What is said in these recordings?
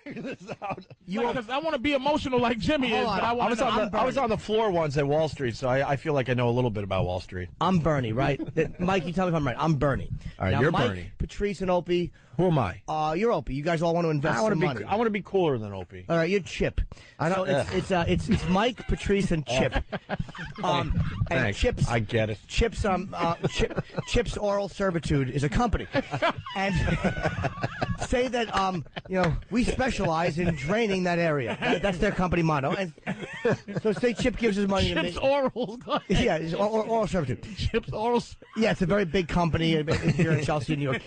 figure this out. Because I want to be emotional like Jimmy is, but I was on the floor once at Wall Street, so I feel like I know a little bit about Wall Street. I'm Bernie, right? Mike, you tell me if I'm right. I'm Bernie. All right, now, you're Mike, Bernie. Patrice, and Opie. Who am I? You're Opie. You guys all want to invest some money. I want to be cooler than Opie. All right, you're Chip. It's Mike, Patrice, and Chip. And Thanks. Chip's, I get it. Chip's Oral Servitude is a company, and say that we specialize in draining that area. That's their company motto. And so say Chip gives his money to me. Chip's Oral. Yeah, it's Oral Servitude. Chip's Oral. Yeah, it's a very big company here in Chelsea, New York.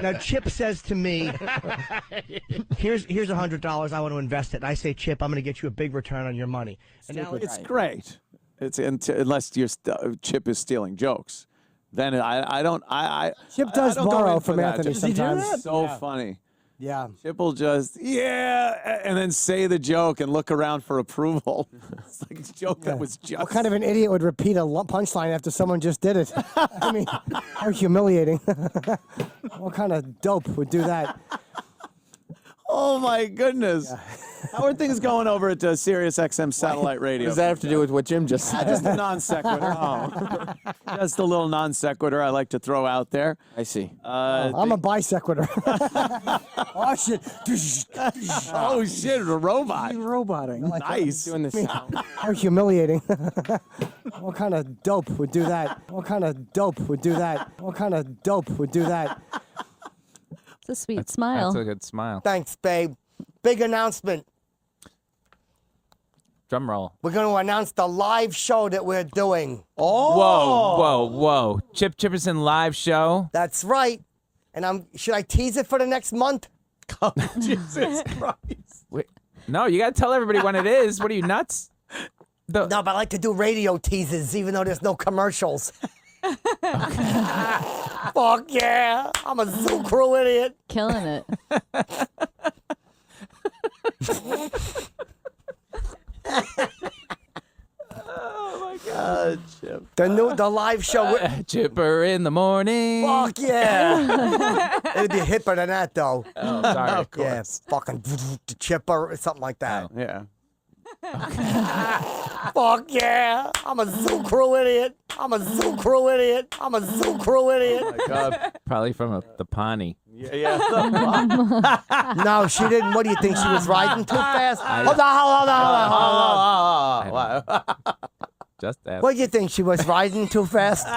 Now Chip says to me, "Here's $100. I want to invest it." And I say, "Chip, I'm going to get you a big return on your money." And now it's great. It's unless Chip is stealing jokes, then Chip does borrow from Anthony sometimes. sometimes. So funny. Yeah. Chip will just and then say the joke and look around for approval. It's like a joke that was just. What kind of an idiot would repeat a punchline after someone just did it? I mean, how humiliating. What kind of dope would do that? Oh my goodness. Yeah. How are things going over at Sirius XM satellite radio? What does that have to do with what Jim just said? Just a non sequitur. Just a little non sequitur I like to throw out there. I see. I'm a bi sequitur. Oh shit! Oh shit! A robot. He's roboting. Like nice. Doing the sound. How humiliating. What kind of dope would do that? What kind of dope would do that? What kind of dope would do that? It's a sweet smile. That's a good smile. Thanks, babe. Big announcement. Drum roll. We're going to announce the live show that we're doing. Oh! Whoa. Chip Chipperson live show? That's right. And should I tease it for the next month? Oh, Jesus Christ. Wait, no, you got to tell everybody when it is. What are you, nuts? No, but I like to do radio teases, even though there's no commercials. Fuck yeah. I'm a Zoo Crew idiot. Killing it. Oh my God, Chip. The live show. Chipper in the morning. Fuck yeah. It'd be hipper than that, though. Oh, sorry. Of course. Yeah, fucking Chipper or something like that. Oh, yeah. Fuck yeah. I'm a Zoo Crew idiot. I'm a Zoo Crew idiot. I'm a Zoo Crew idiot. Oh my God. Probably from the Pawnee. Yeah. No, she didn't. What do you think? She was riding too fast? Hold on. Just that. What do you think? She was riding too fast?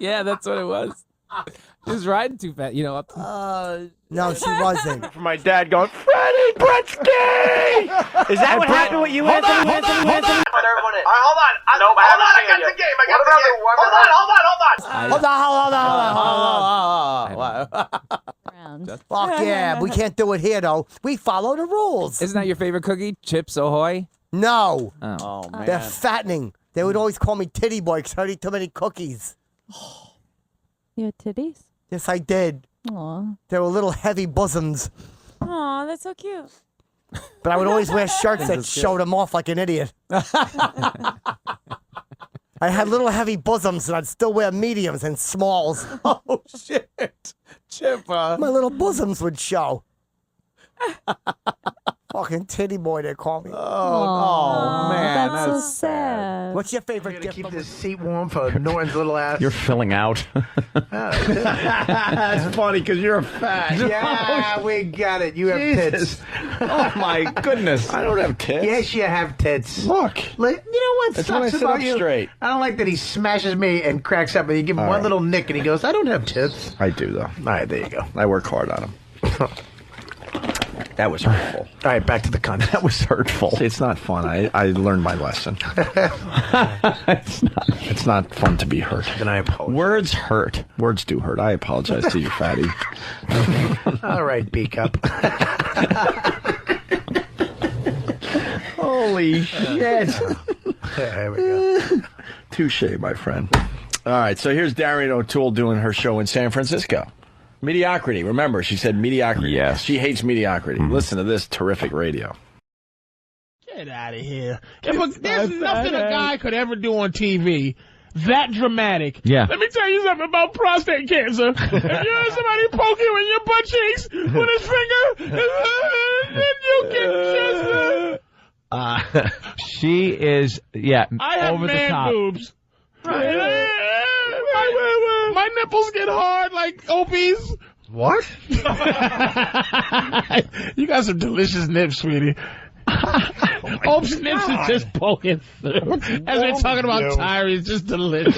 Yeah, that's what it was. She was riding too fast. You know, No, she wasn't. For my dad going, Freddie Bretsky! Is that what happened with you, Anthony? Hold on. Hold on. I got the game. Round. Fuck yeah. We can't do it here, though. We follow the rules. isn't that your favorite cookie? Chips Ahoy? No. Oh. Oh man. They're fattening. They would always call me titty boy because I eat too many cookies. You had titties? Yes, I did. Aw. They were little heavy bosoms. Aw, that's so cute. But I would always wear shirts that showed them off like an idiot. I had little heavy bosoms, and I'd still wear mediums and smalls. Oh shit. Chip. My little bosoms would show. Fucking titty boy, they call me. Oh man. That's so sad. What's your favorite gift? Keep this seat warm for Norton's little ass. You're filling out. That's funny because you're a fat. Yeah, we got it. You have tits. Oh my goodness. I don't have tits. Yes, you have tits. Look. You know what That's when I sucks sit about up you? straight. I don't like that he smashes me and cracks up, and you give him one little nick, and he goes, I don't have tits. I do, though. All right, there you go. I work hard on them. That was hurtful. All right, back to the content. That was hurtful. It's not fun. I learned my lesson. It's not fun to be hurt. Then I apologize. Words hurt. Words do hurt. I apologize to you, fatty. All right, B cup. Holy shit. There we go. Touche, my friend. All right, so here's Darian O'Toole doing her show in San Francisco. Mediocrity. Remember, she said mediocrity. Yes. She hates mediocrity. Listen to this terrific radio. Get out of here. There's nothing a guy could ever do on TV that dramatic. Yeah. Let me tell you something about prostate cancer. If you heard somebody poke you in your butt cheeks with his finger, then you can just... She is, I have over the man top. boobs. My nipples get hard like Opie's. What? You got some delicious nips, sweetie. Opie's nips is just poking through. As we're talking about Tyree, it's just delicious.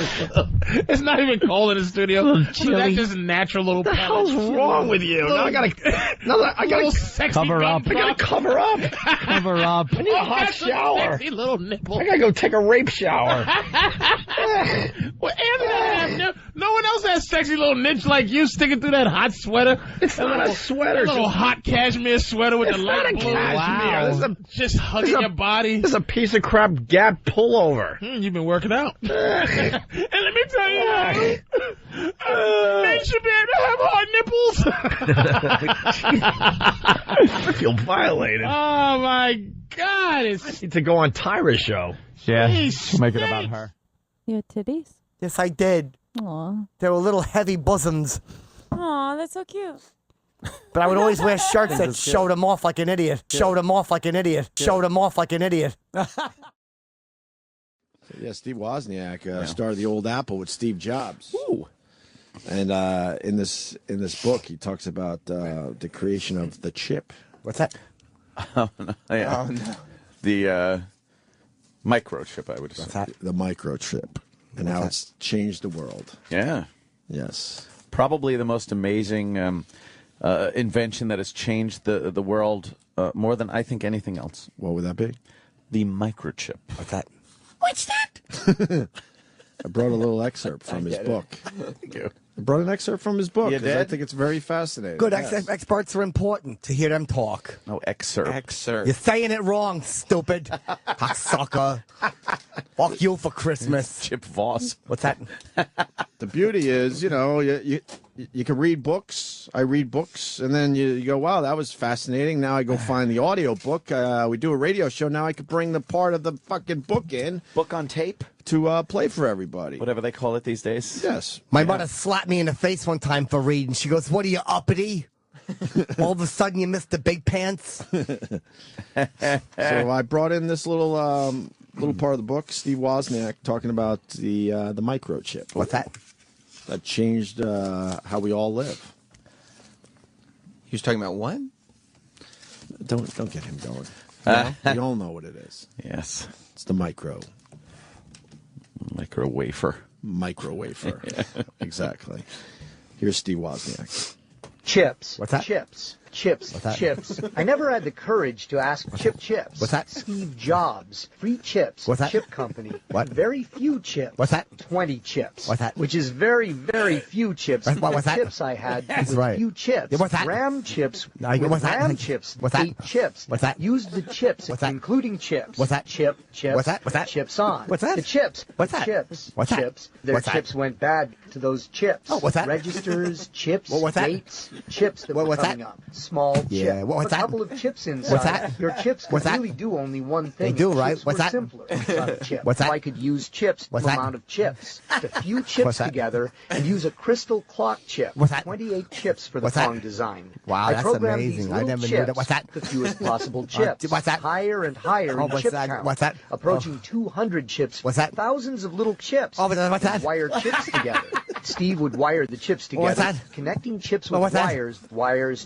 It's not even cold in the studio. That's just natural little What the hell's wrong with you? Now I gotta sexy cover up. I gotta cover up. Cover up. I need a hot shower. Sexy little nipple. I gotta go take a rape shower. Well, Anthony, no one else has sexy little nips like you sticking through that hot sweater. It's not a sweater. That little hot cashmere sweater with the light It's not a blue. cashmere. This is Just hugging your body. This is a piece of crap Gap pullover. You've been working out. And let me tell you, men should be able to have hard nipples. I feel violated. Oh, my God. I need to go on Tyra's show. Yeah, Jeez, make it about her. You had titties? Yes, I did. Aw. They were little heavy bosoms. Aw, that's so cute. But I would always wear shirts that showed them off like an idiot. Showed them off like an idiot. Showed them off like an idiot. Yeah, Steve Wozniak started the old Apple with Steve Jobs. Ooh. And in this book, he talks about the creation of the chip. What's that? Oh, no. Yeah. Oh, no. The microchip, I would say. What's that? The microchip. And how it's changed the world. Yeah. Yes. Probably the most amazing invention that has changed the world more than I think anything else. What would that be? The microchip. What's that? What's that? I brought a little excerpt from his book. Thank you. I brought an excerpt from his book. You 'cause I did? think it's very fascinating. Good. Yes. Experts are important to hear them talk. Oh, excerpt. You're saying it wrong, stupid. Cocksucker. Fuck you for Christmas. Chip Voss. What's that? The beauty is, you can read books. I read books, and then you go, wow, that was fascinating. Now I go find the audio book. We do a radio show. Now I could bring the part of the fucking book in Book on tape? to play for everybody. Whatever they call it these days. Yes. My mother slapped me in the face one time for reading. She goes, "What are you, uppity? All of a sudden you missed the big pants." So I brought in this little part of the book, Steve Wozniak talking about the microchip. What's that? That changed how we all live. He was talking about what? Don't get him going. We all know what it is. Yes. It's the micro wafer. wafer. Exactly. Here's Steve Wozniak. Chips. What's that? Chips. What's that? Chips. I never had the courage to ask Chip Chips. What's that? Steve Jobs. Free chips. What's that? Chip company. What? Very few chips. What's that? 20 chips. What's that? Which is very, very few chips. What's that? Chips I had That's with right. few chips. Yeah, what's that? Ram chips. No, with what's that? Ram chips. What's that? 8 chips. What's that? Use the chips, What's that? including chips. What's that? Chips. What's that? What's that? Chips on. What's that? The chips. What's that? Chips. What's that? Chips. Their What's that? chips went bad to those chips. Oh, what's that? Registers, chips, What's that? dates, chips that were What's coming that? up. Small Yeah, chip. what's a that? couple of chips inside. What's that? Your chips could What's that? really do only one thing. They do, If right? chips What's were that? simpler inside a chip. What's that? If I could use chips, What's the that? amount of chips, to few chips What's that? together, and use a crystal clock chip. What's that? 28 chips for the What's that? Pong design. Wow, I that's programmed amazing. These I little never knew chips that. What's that? The fewest possible chips. What's that? Higher and higher Oh, in what's chip that? count. What's that? Approaching 200 chips. What's that? Thousands of little chips. Oh, but what's that? Wire chips together. Steve would wire the chips together. What's that? Connecting chips with What's that? wires,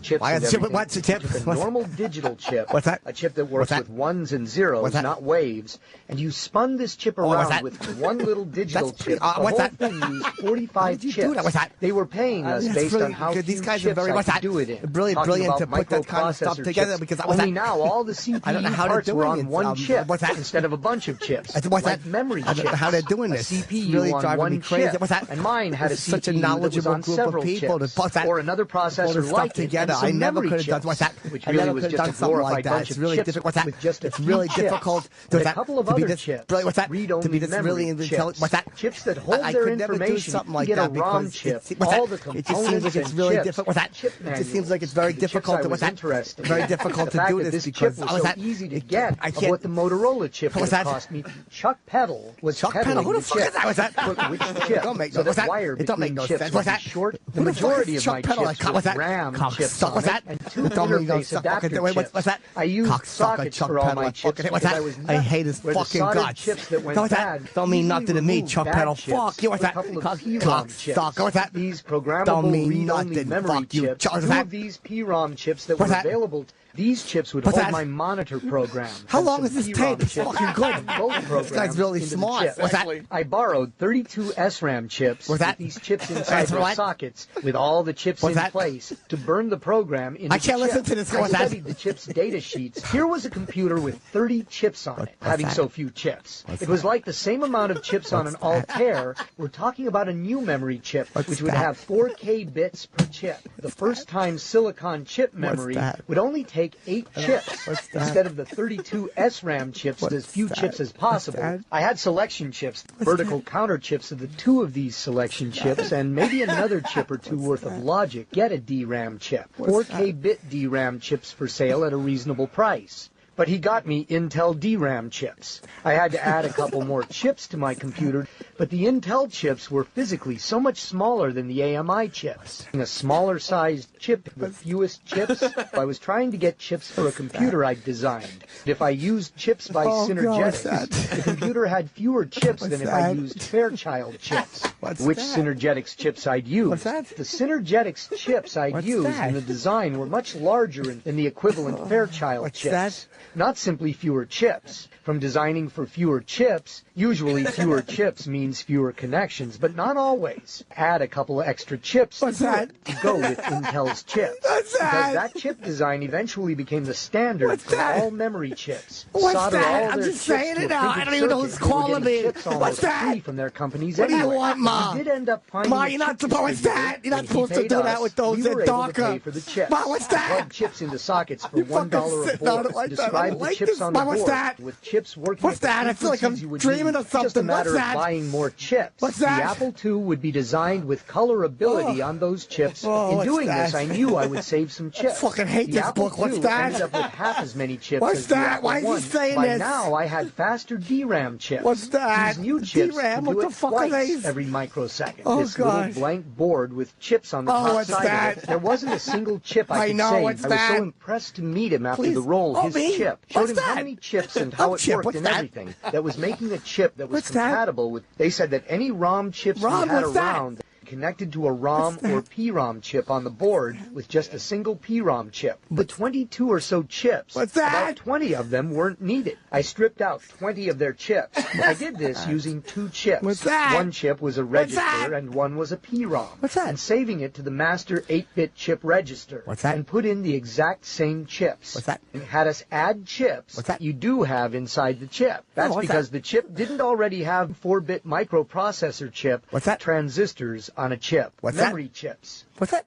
chips, Wires, and chip- everything. what's a chip? To a What's- normal digital chip. What's that? A chip that What's works that? with ones and zeros, What's that? not waves. And you spun this chip Oh, what's around that? with one little digital That's pretty- chip. The what's whole that? thing used 45 How did you chips. do that? What's that? They were paying us That's based really on how good. few These guys are chips very- I what's could that? do it in. Brilliant Talking to about put that kind of stuff microprocessor together chips. because what's Only that? now all the CPU I don't know how they're parts were doing on it. one chip What's that? instead of a bunch of chips. What's like that? memory I don't know chips. how they're doing A this. CPU Really on driving one me crazy. chip. What's that? And mine had had a This is such a CPU that was knowledgeable on group of several people chips, to put that or another pull processor this like stuff together. it, and some I never memory could have done chips, what's that? which I really never was could have just done a something glorified like that. bunch It's of really chips difficult. What's that? with just a It's few really chips, difficult and a couple of to be other this chips, brilliant. What's that? read-only To be this memory really intelligent. chips, What's that? chips that hold I their could never do information. something You like get a that ROM because chip, what's all that? the It just seems components like it's and really chips, difficult. What's that? chip It just seems manuals. like it's very The chips difficult I to was what's that? interested Very in. difficult The to fact do that this chip because was what's so that? easy to get I of can't. what the Motorola chip would What's have that? cost me. Chuck Peddle was Chuck Peddle? peddling Who the the fuck is chip. that? What's that? Put which chip? Don't make so no. that What's that? wire It don't make between no chips sense. would What's be that? short. The Who the fuck majority is of Chuck my Peddle? chips What's with that? RAM chips Cocksucker. on What's it that? and two Tell me you don't interface suck. adapter Wait, chips. what's that? I used Cocksucker sockets Chuck for all Peddle. my I chips fucking what's because that? I was I nuts, hate his where the fucking soldered guts. chips that went What's bad that? Don't mean easily nothing to me, removed Chuck bad Peddle. chips Fuck you. What's with that? a couple of PROM chips. Cocksucker. What's that? These Don't programmable mean read-only nothing. memory Fuck you. chips. What's Two that? of these PROM chips that What's were that? available. These chips would What's hold that? my monitor program. How and long some is this PROM tape? It's chips fucking good. and both This programs guy's really into the smart. chip. What's that? I borrowed 32 SRAM chips What's that? with these chips inside That's their right. sockets with all the chips What's in that? place to burn the program into I can't the listen chip. to this. I What's that? studied the chip's data sheets. Here was a computer with 30 chips on it, having that? so few chips. It was like the same amount of chips on an Altair. We're talking about a new memory chip, which would that? have 4K bits per chip. The first time silicon chip memory that? would only take 8 chips What's that? instead of the 32 SRAM chips with as few that? chips as possible. that? I had selection chips, vertical counter chips of the 2 of these selection chips, and maybe another chip or 2 worth of logic. Get a DRAM chip. 4K bit DRAM chips for sale at a reasonable price. But he got me Intel DRAM chips. I had to add a couple more chips to my computer, but the Intel chips were physically so much smaller than the AMI chips. A smaller sized chip with fewest chips. I was trying to get chips for a computer I'd designed. If I used chips by Synergetics, the computer had fewer chips than if I used Fairchild chips. Which Synergetics chips I'd use. What's that? The Synergetics chips I'd What's used that? in the design were much larger than the equivalent Fairchild What's chips. that? Not simply fewer chips. From designing for fewer chips, usually fewer chips means fewer connections, but not always. Add a couple of extra chips What's that? to go with Intel's chips. What's Because that? that chip design eventually became the standard What's for that? all memory chips. What's Solder that? all I'm their just chips saying to it a now. I printed don't even know circuit. what's They were getting quality. chips almost What's that? free from their companies What do you anyway. want, Ma? We did end up finding Ma, a you're not chip supposed- what's distributor. that? You're not When he supposed to paid do that us, with those we that were able to darker. pay for the chips. Ma, what's that? Plug chips into sockets for You fucking $1 a sitting on board. it like that. I Describe don't the like chips this. on the Ma, what's board that? with chips working What's at the that? I feel like I'm frequencies you would dreaming need. of something. Just a matter What's of that? buying more chips. What's that? The Apple II would be designed with colorability on those chips. Oh, In what's doing that? this, I knew I would save some chips. fucking hate the this Apple book. What's II that? ended up with half as many chips What's as the that? Apple Why is he I. saying By this? now, I had faster DRAM chips. What's that? These new chips DRAM? could do What the it fuck are twice these? every microsecond. Oh, this God. little blank board with chips on the Oh, top what's side that? of it. There wasn't a single chip I I could know, save. what's I was that? so impressed to meet him after Please. the roll, his Opie? chip. Showed What's him how that? many chips and how Oh, it chip, worked what's and that? everything. That was making a chip that was What's that? compatible with. They said that any ROM chips we Rom, had what's that? around connected to a ROM or PROM chip on the board with just a single PROM chip. The 22 or so chips, What's that? about 20 of them weren't needed. I stripped out 20 of their chips. I did this using 2 chips. What's that? One chip was a What's register that? and one was a PROM. What's that? And saving it to the master 8-bit chip register. What's that? And put in the exact same chips. What's that? And had us add chips What's that? you do have inside the chip. That's what's because that? the chip didn't already have 4-bit microprocessor chip. What's that? Transistors on a chip. What's that? Memory chips. What's that?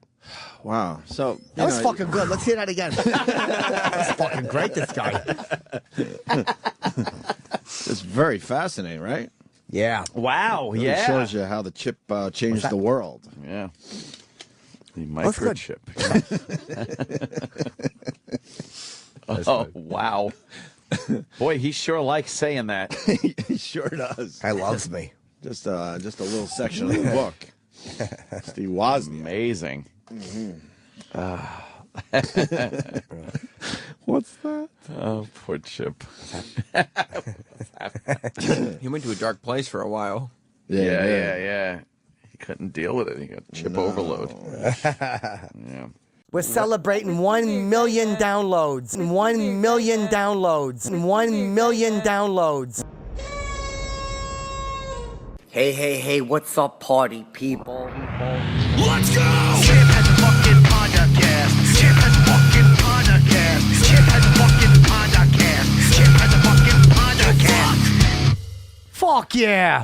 Wow. So That was fucking good. Let's hear that again. That's fucking great, this guy. It's very fascinating, right? Yeah. Wow. Really Yeah. shows you how the chip changed the world. Yeah. The That's good. microchip. Oh, wow. Boy, he sure likes saying that. He sure does. That loves me. Just a little section of the book. Steve Wozniak. Amazing. What's that? Oh, poor Chip. He went to a dark place for a while. Yeah. He couldn't deal with it. He got chip overload. Yeah. We're celebrating 1 million downloads. 1 million downloads. 1 million downloads. Hey, what's up, party people? Let's go! Chip has a fucking podcast. Chip has a fucking podcast. Chip has a fucking podcast. Chip has a fucking podcast. Fuck yeah!